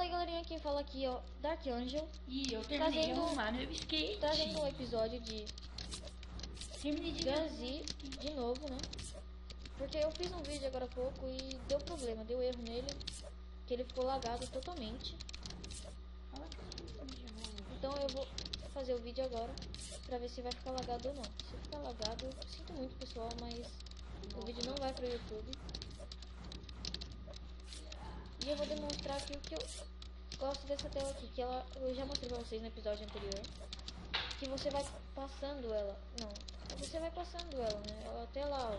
aí, galerinha, quem fala aqui, ó, Dark Angel. E eu terminei de arrumar meu skate. Trazendo um episódio de Ganzi de novo, né? Porque eu fiz um vídeo agora há pouco e deu problema, deu erro nele, que ele ficou lagado totalmente. Então eu vou fazer o vídeo agora pra ver se vai ficar lagado ou não. Se ficar lagado, eu sinto muito, pessoal, mas o vídeo não vai pro YouTube. E eu vou demonstrar aqui o que eu gosto dessa tela aqui, que ela eu já mostrei pra vocês no episódio anterior. Que você vai passando ela, não, você vai passando ela, né, ela até lá, ó.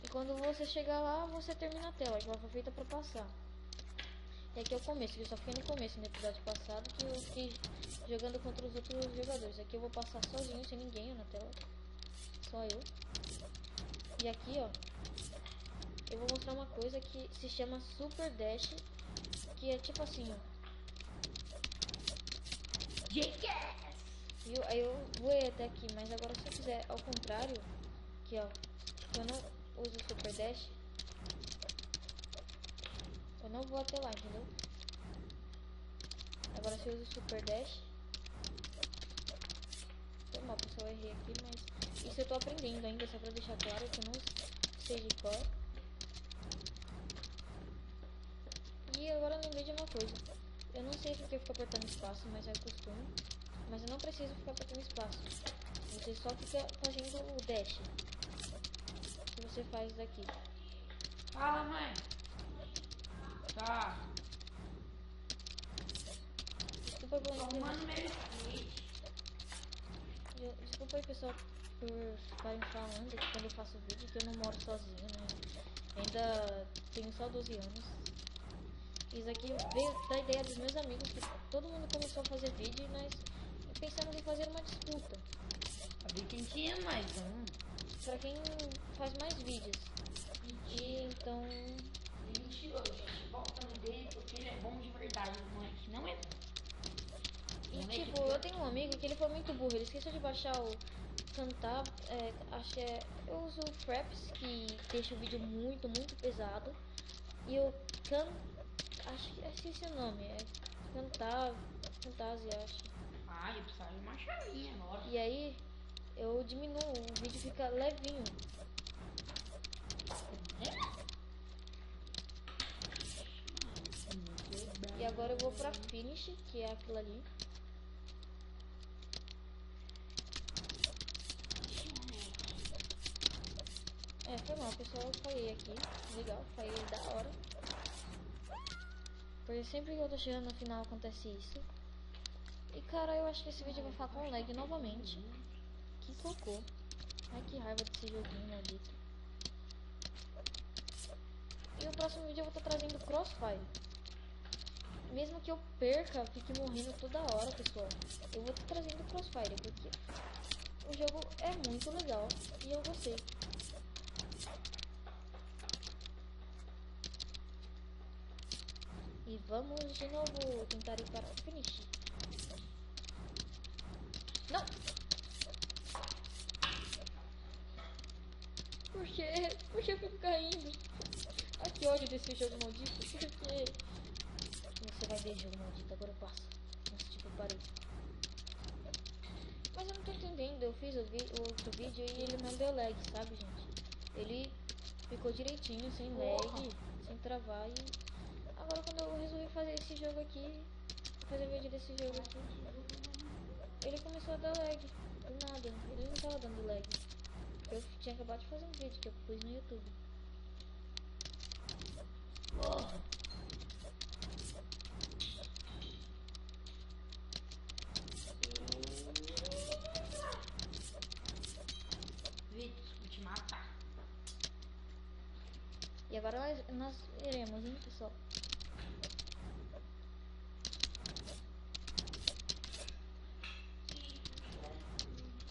E quando você chegar lá, você termina a tela, que ela foi feita pra passar. E aqui é o começo, que eu só fiquei no começo no episódio passado, que eu fiquei jogando contra os outros jogadores. Aqui eu vou passar sozinho, sem ninguém na tela, só eu. E aqui, ó, eu vou mostrar uma coisa que se chama Super Dash, que é tipo assim, ó. Aí eu voei até aqui, mas agora se eu fizer ao contrário, aqui ó, eu não uso o Super Dash, eu não vou até lá, entendeu? Agora se eu uso o Super Dash, foi mal, pessoal, eu errei aqui, mas isso eu tô aprendendo ainda, só pra deixar claro que eu não sei de cor. E agora eu lembrei de uma coisa, eu não sei porque eu fico apertando espaço, mas é costume. Mas eu não preciso ficar apertando espaço. Você só fica fazendo o dash. Que você faz daqui. Fala, mãe. Tá. Desculpa aí, desculpa aí, pessoal, por ficarem falando que quando eu faço vídeo que eu não moro sozinho, né? Ainda tenho só 12 anos. Isso aqui veio da ideia dos meus amigos, que todo mundo começou a fazer vídeo e nós pensamos em fazer uma disputa. Pra ver quem tinha mais um. Pra quem faz mais vídeos. E então... Mentiroso, gente. Bota no dele porque ele é bom de verdade, moleque. Não é... E tipo, eu tenho um amigo que ele foi muito burro. Ele esqueceu de baixar o cantar. Acho que é... Eu uso o Fraps, que deixa o vídeo muito pesado. E o acho que esqueci o nome. É Fantasia, acho. Ah, eu precisava de uma chavinha agora. E aí, eu diminuo, o vídeo fica levinho. E agora eu vou pra Finish, que é aquilo ali. Foi mal, pessoal, eu falhei aqui. Legal, falhei da hora. Porque sempre que eu tô chegando no final acontece isso. E cara, eu acho que esse vídeo vai ficar com lag novamente. Que cocô. Ai, que raiva desse joguinho maldito. E no próximo vídeo eu vou estar trazendo Crossfire. Mesmo que eu perca, fique morrendo toda hora, pessoal, eu vou estar trazendo Crossfire, porque o jogo é muito legal e eu gostei. E vamos de novo tentar ir para o finish. Não! Por quê? Por que eu fico caindo? Ai, que ódio desse jogo maldito. Por quê? Você vai ver, jogo maldito, agora passa. Nossa, tipo, parei. Mas eu não tô entendendo. Eu fiz o outro vídeo e ele não deu lag, sabe, gente? Ele ficou direitinho, sem lag, sem travar. E agora quando eu resolvi fazer esse jogo aqui, fazer o vídeo desse jogo aqui, ele começou a dar lag. Do nada, ele não tava dando lag. Eu tinha acabado de fazer um vídeo que eu pus no YouTube. Vou te matar. E agora nós iremos, hein, pessoal?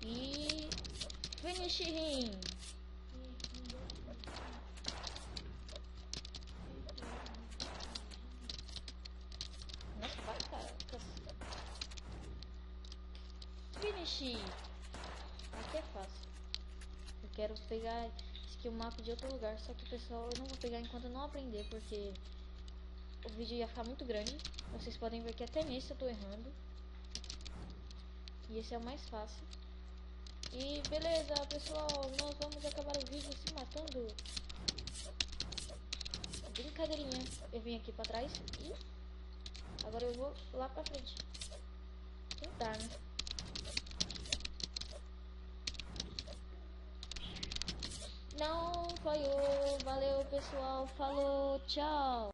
E finish him. Nossa, vai, caracas. Finish. Aqui é fácil. Eu quero pegar skill map de outro lugar, só que pessoal, eu não vou pegar enquanto eu não aprender, porque o vídeo ia ficar muito grande. Vocês podem ver que até nesse eu tô errando. E esse é o mais fácil. E beleza, pessoal, nós vamos acabar o vídeo se matando. Brincadeirinha. Eu vim aqui pra trás e agora eu vou lá pra frente. Tentar, né? Não falhou. Valeu, pessoal. Falou, tchau.